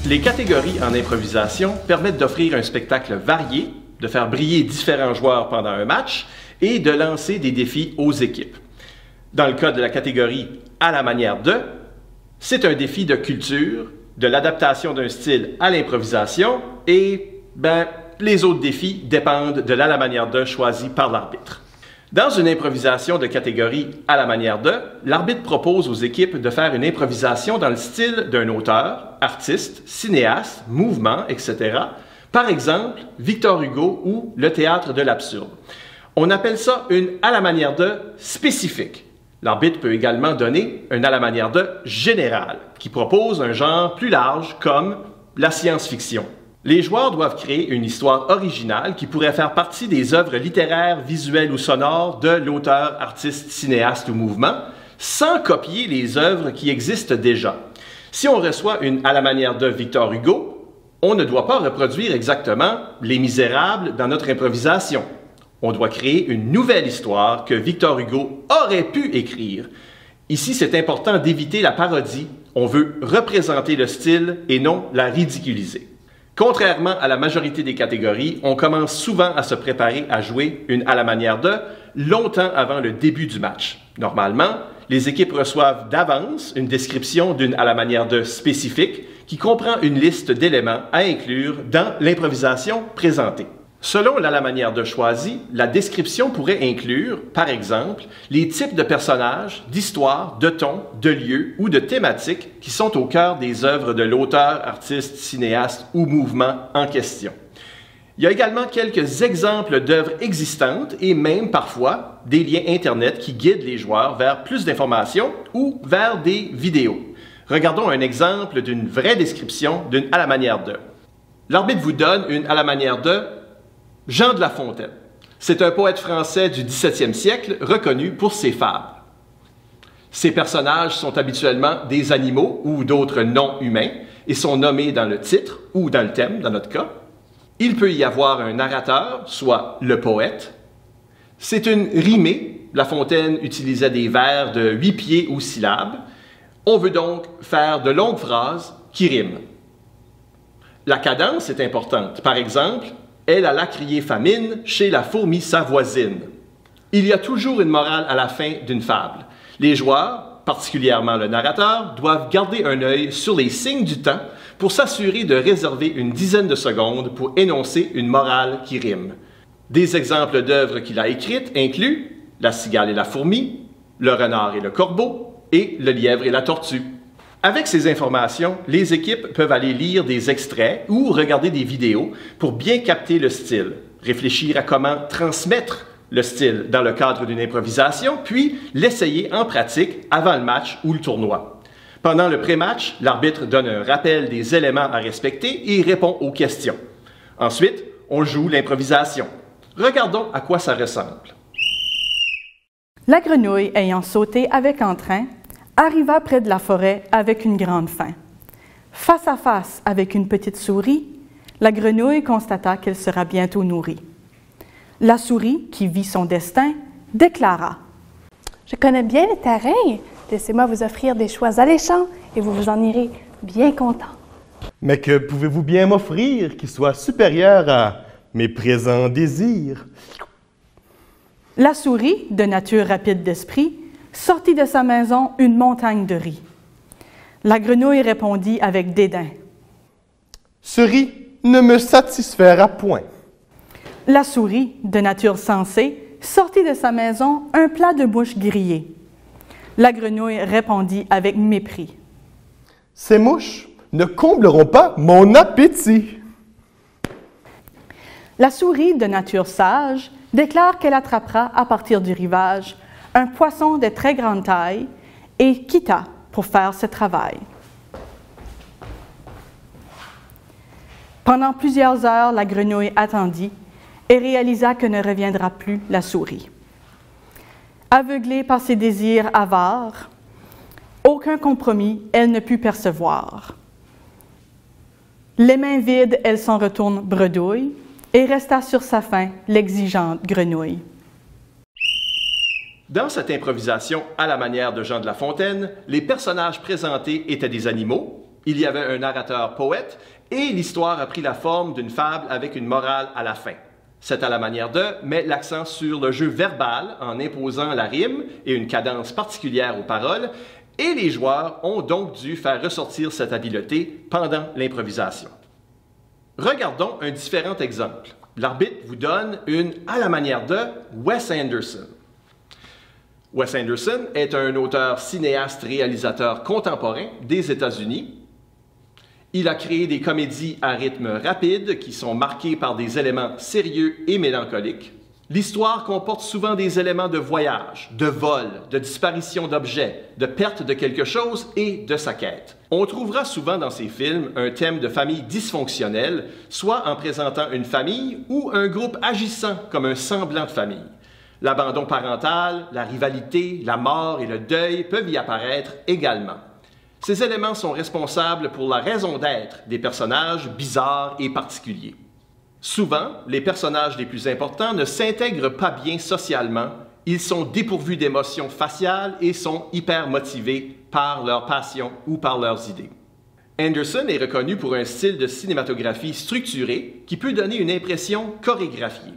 Les catégories en improvisation permettent d'offrir un spectacle varié, de faire briller différents joueurs pendant un match et de lancer des défis aux équipes. Dans le cas de la catégorie « à la manière de », c'est un défi de culture, de l'adaptation d'un style à l'improvisation et, les autres défis dépendent de la manière de choisi par l'arbitre. Dans une improvisation de catégorie « à la manière de », l'arbitre propose aux équipes de faire une improvisation dans le style d'un auteur, artiste, cinéaste, mouvement, etc. Par exemple, Victor Hugo ou le théâtre de l'absurde. On appelle ça une « à la manière de » spécifique. L'arbitre peut également donner un « à la manière de » général, qui propose un genre plus large comme la science-fiction. Les joueurs doivent créer une histoire originale qui pourrait faire partie des œuvres littéraires, visuelles ou sonores de l'auteur, artiste, cinéaste ou mouvement, sans copier les œuvres qui existent déjà. Si on reçoit une « à la manière de » Victor Hugo, on ne doit pas reproduire exactement Les Misérables dans notre improvisation. On doit créer une nouvelle histoire que Victor Hugo aurait pu écrire. Ici, c'est important d'éviter la parodie. On veut représenter le style et non la ridiculiser. Contrairement à la majorité des catégories, on commence souvent à se préparer à jouer une « à la manière de » longtemps avant le début du match. Normalement, les équipes reçoivent d'avance une description d'une « à la manière de » spécifique qui comprend une liste d'éléments à inclure dans l'improvisation présentée. Selon la manière de choisie, la description pourrait inclure, par exemple, les types de personnages, d'histoires, de tons, de lieux ou de thématiques qui sont au cœur des œuvres de l'auteur, artiste, cinéaste ou mouvement en question. Il y a également quelques exemples d'œuvres existantes et même parfois des liens Internet qui guident les joueurs vers plus d'informations ou vers des vidéos. Regardons un exemple d'une vraie description d'une à la manière de. L'arbitre vous donne une à la manière de Jean de La Fontaine. C'est un poète français du 17e siècle reconnu pour ses fables. Ses personnages sont habituellement des animaux ou d'autres non-humains et sont nommés dans le titre ou dans le thème, dans notre cas. Il peut y avoir un narrateur, soit le poète. C'est une rimée. La Fontaine utilisait des vers de 8 pieds ou syllabes. On veut donc faire de longues phrases qui riment. La cadence est importante. Par exemple, elle alla crier famine chez la fourmi sa voisine. Il y a toujours une morale à la fin d'une fable. Les joueurs, particulièrement le narrateur, doivent garder un œil sur les signes du temps pour s'assurer de réserver une dizaine de secondes pour énoncer une morale qui rime. Des exemples d'œuvres qu'il a écrites incluent La cigale et la fourmi, Le renard et le corbeau et Le lièvre et la tortue. Avec ces informations, les équipes peuvent aller lire des extraits ou regarder des vidéos pour bien capter le style, réfléchir à comment transmettre le style dans le cadre d'une improvisation, puis l'essayer en pratique avant le match ou le tournoi. Pendant le pré-match, l'arbitre donne un rappel des éléments à respecter et répond aux questions. Ensuite, on joue l'improvisation. Regardons à quoi ça ressemble. La grenouille, ayant sauté avec entrain, arriva près de la forêt avec une grande faim. Face à face avec une petite souris, la grenouille constata qu'elle sera bientôt nourrie. La souris, qui vit son destin, déclara « Je connais bien le terrain. Laissez-moi vous offrir des choix alléchants et vous vous en irez bien content. » Mais que pouvez-vous bien m'offrir qui soit supérieur à mes présents désirs? La souris, de nature rapide d'esprit, sortit de sa maison une montagne de riz. La grenouille répondit avec dédain. « Ce riz ne me satisfera point. » La souris, de nature sensée, sortit de sa maison un plat de mouches grillées. La grenouille répondit avec mépris. « Ces mouches ne combleront pas mon appétit. » La souris, de nature sage, déclare qu'elle attrapera à partir du rivage un poisson de très grande taille et quitta pour faire ce travail. Pendant plusieurs heures, la grenouille attendit et réalisa que ne reviendra plus la souris. Aveuglée par ses désirs avares, aucun compromis elle ne put percevoir. Les mains vides, elle s'en retourne bredouille et resta sur sa faim l'exigeante grenouille. Dans cette improvisation à la manière de Jean de La Fontaine, les personnages présentés étaient des animaux, Il y avait un narrateur poète et l'histoire a pris la forme d'une fable avec une morale à la fin. C'est à la manière de met l'accent sur le jeu verbal en imposant la rime et une cadence particulière aux paroles, et les joueurs ont donc dû faire ressortir cette habileté pendant l'improvisation. Regardons un différent exemple. L'arbitre vous donne une à la manière de Wes Anderson. Wes Anderson est un auteur cinéaste-réalisateur contemporain des États-Unis. Il a créé des comédies à rythme rapide qui sont marquées par des éléments sérieux et mélancoliques. L'histoire comporte souvent des éléments de voyage, de vol, de disparition d'objets, de perte de quelque chose et de sa quête. On trouvera souvent dans ces films un thème de famille dysfonctionnelle, soit en présentant une famille ou un groupe agissant comme un semblant de famille. L'abandon parental, la rivalité, la mort et le deuil peuvent y apparaître également. Ces éléments sont responsables pour la raison d'être des personnages bizarres et particuliers. Souvent, les personnages les plus importants ne s'intègrent pas bien socialement, ils sont dépourvus d'émotions faciales et sont hyper motivés par leur passion ou par leurs idées. Anderson est reconnu pour un style de cinématographie structuré qui peut donner une impression chorégraphiée.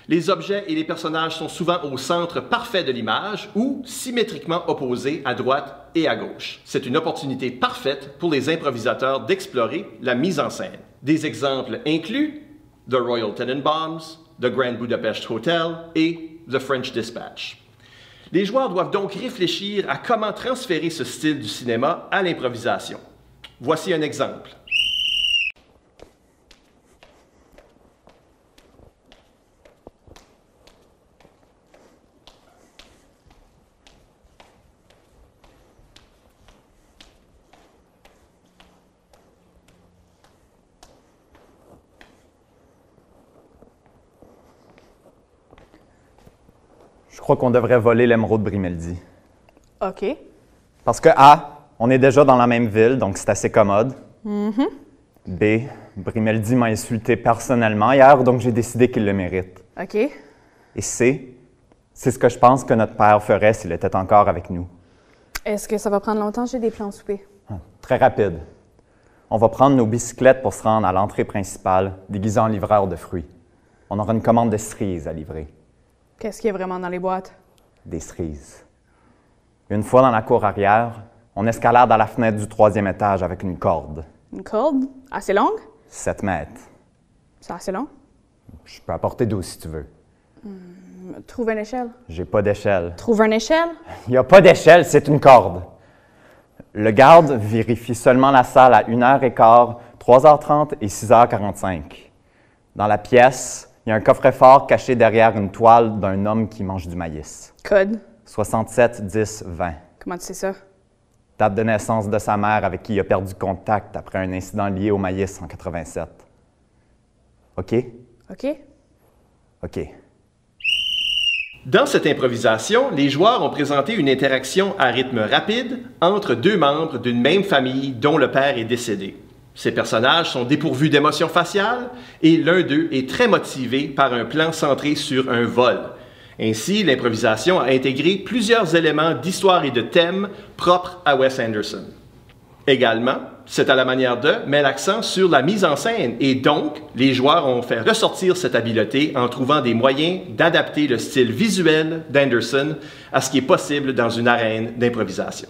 Les objets et les personnages sont souvent au centre parfait de l'image ou symétriquement opposés à droite et à gauche. C'est une opportunité parfaite pour les improvisateurs d'explorer la mise en scène. Des exemples incluent The Royal Tenenbaums, The Grand Budapest Hotel et The French Dispatch. Les joueurs doivent donc réfléchir à comment transférer ce style du cinéma à l'improvisation. Voici un exemple. Je crois qu'on devrait voler l'émeraude Brimeldi. OK. Parce que A, on est déjà dans la même ville, donc c'est assez commode. B, Brimeldi m'a insulté personnellement hier, donc j'ai décidé qu'il le mérite. OK. Et C, c'est ce que je pense que notre père ferait s'il était encore avec nous. Est-ce que ça va prendre longtemps? J'ai des plans souper. Très rapide. On va prendre nos bicyclettes pour se rendre à l'entrée principale, déguisés en livreurs de fruits. On aura une commande de cerises à livrer. Qu'est-ce qu'il y a vraiment dans les boîtes? Des cerises. Une fois dans la cour arrière, on escalade à la fenêtre du 3e étage avec une corde. Une corde? Assez longue? 7 mètres. C'est assez long. Je peux apporter 12 si tu veux. Trouve une échelle. J'ai pas d'échelle. Trouve une échelle? Il n'y a pas d'échelle, c'est une corde. Le garde vérifie seulement la salle à 1h15, 3h30 et 6h45. Dans la pièce, il y a un coffre-fort caché derrière une toile d'un homme qui mange du maïs. Code. 67 10 20. Comment tu sais ça? Date de naissance de sa mère avec qui il a perdu contact après un incident lié au maïs en 87. OK? OK. OK. Dans cette improvisation, les joueurs ont présenté une interaction à rythme rapide entre deux membres d'une même famille dont le père est décédé. Ces personnages sont dépourvus d'émotions faciales et l'un d'eux est très motivé par un plan centré sur un vol. Ainsi, l'improvisation a intégré plusieurs éléments d'histoire et de thèmes propres à Wes Anderson. Également, c'est à la manière de met l'accent sur la mise en scène et donc, les joueurs ont fait ressortir cette habileté en trouvant des moyens d'adapter le style visuel d'Anderson à ce qui est possible dans une arène d'improvisation.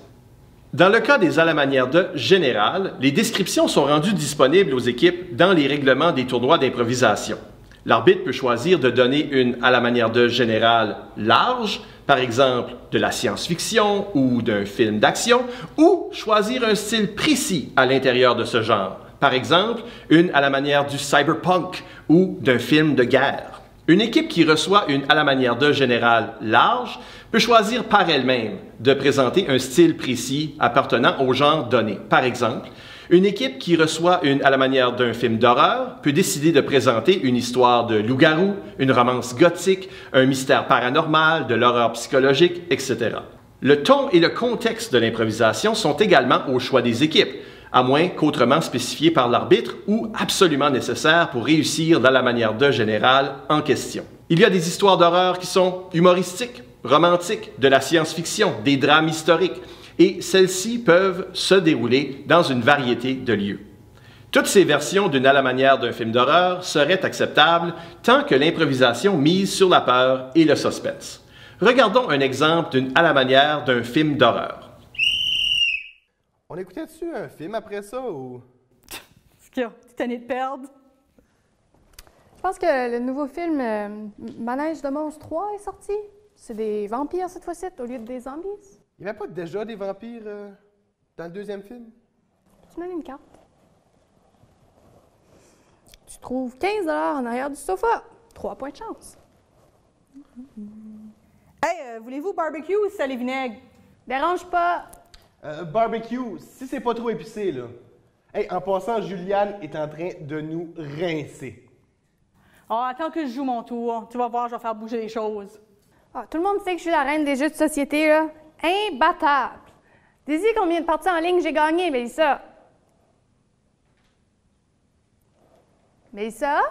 Dans le cas des à la manière de général, les descriptions sont rendues disponibles aux équipes dans les règlements des tournois d'improvisation. L'arbitre peut choisir de donner une à la manière de général large, par exemple de la science-fiction ou d'un film d'action, ou choisir un style précis à l'intérieur de ce genre, par exemple une à la manière du cyberpunk ou d'un film de guerre. Une équipe qui reçoit une à la manière de général large peut choisir par elle-même de présenter un style précis appartenant au genre donné. Par exemple, une équipe qui reçoit une à la manière d'un film d'horreur peut décider de présenter une histoire de loup-garou, une romance gothique, un mystère paranormal, de l'horreur psychologique, etc. Le ton et le contexte de l'improvisation sont également au choix des équipes, à moins qu'autrement spécifié par l'arbitre ou absolument nécessaire pour réussir dans la manière de générale en question. Il y a des histoires d'horreur qui sont humoristiques, romantiques, de la science-fiction, des drames historiques. et celles-ci peuvent se dérouler dans une variété de lieux. Toutes ces versions d'une à la manière d'un film d'horreur seraient acceptables tant que l'improvisation mise sur la peur et le suspense. Regardons un exemple d'une à la manière d'un film d'horreur. On écoutait-tu un film après ça ou... Ce qu'il y a, t'es tanné de perdre. Je pense que le nouveau film Manège de monstres 3 est sorti. C'est des vampires cette fois-ci au lieu de des zombies. Il n'y avait pas déjà des vampires dans le deuxième film? Tu me donnes une carte. Tu trouves 15 $ en arrière du sofa. 3 points de chance. Hey, voulez-vous barbecue ou salé vinaigre? Dérange pas. Barbecue, si c'est pas trop épicé, là. Hey, en passant, Juliane est en train de nous rincer. Oh, attends que je joue mon tour. Tu vas voir, je vais faire bouger les choses. Ah, tout le monde sait que je suis la reine des jeux de société, là. Imbattable. Dis-y combien de parties en ligne j'ai gagné, Mélissa. Mélissa?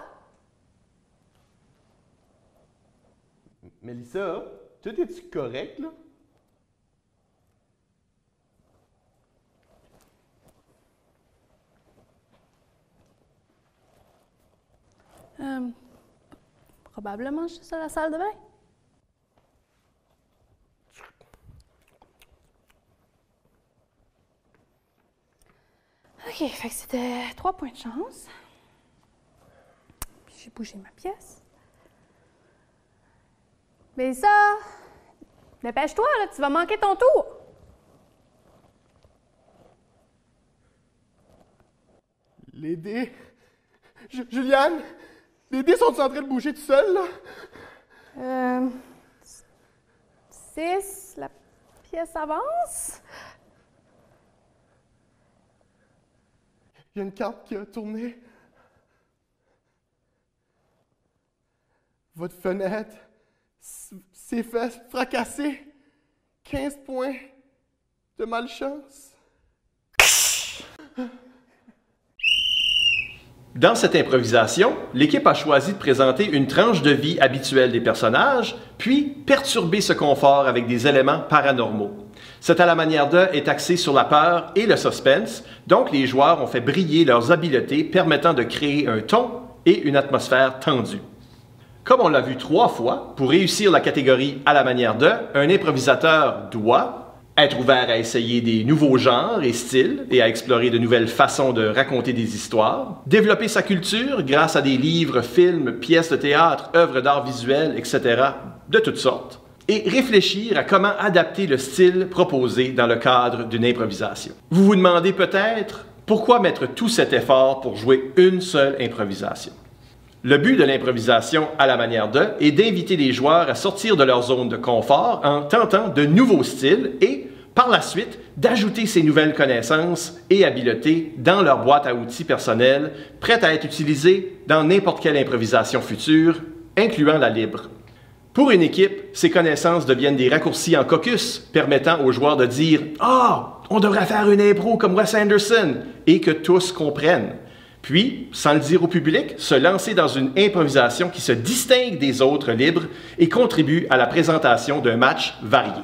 Mélissa, tout est-tu correct, là? Probablement, je suis à la salle de bain. OK, fait que c'était 3 points de chance. Puis j'ai bougé ma pièce. Mais ça, dépêche-toi, là, tu vas manquer ton tour. Les dés... Juliane, les dés sont en train de bouger tout seuls, là? 6, la pièce avance. Il y a une carte qui a tourné. Votre fenêtre s'est fait fracasser. 15 points de malchance. Dans cette improvisation, l'équipe a choisi de présenter une tranche de vie habituelle des personnages, puis perturber ce confort avec des éléments paranormaux. Cette à la manière de est axée sur la peur et le suspense, donc les joueurs ont fait briller leurs habiletés permettant de créer un ton et une atmosphère tendue. Comme on l'a vu 3 fois, pour réussir la catégorie à la manière de, un improvisateur doit être ouvert à essayer des nouveaux genres et styles et à explorer de nouvelles façons de raconter des histoires, développer sa culture grâce à des livres, films, pièces de théâtre, œuvres d'art visuel, etc., de toutes sortes, et réfléchir à comment adapter le style proposé dans le cadre d'une improvisation. Vous vous demandez peut-être pourquoi mettre tout cet effort pour jouer une seule improvisation. Le but de l'improvisation à la manière de est d'inviter les joueurs à sortir de leur zone de confort en tentant de nouveaux styles et, par la suite, d'ajouter ces nouvelles connaissances et habiletés dans leur boîte à outils personnelle, prête à être utilisée dans n'importe quelle improvisation future, incluant la libre. Pour une équipe, ces connaissances deviennent des raccourcis en caucus, permettant aux joueurs de dire « Ah, on devrait faire une impro comme Wes Anderson » et que tous comprennent. Puis, sans le dire au public, se lancer dans une improvisation qui se distingue des autres libres et contribue à la présentation d'un match varié.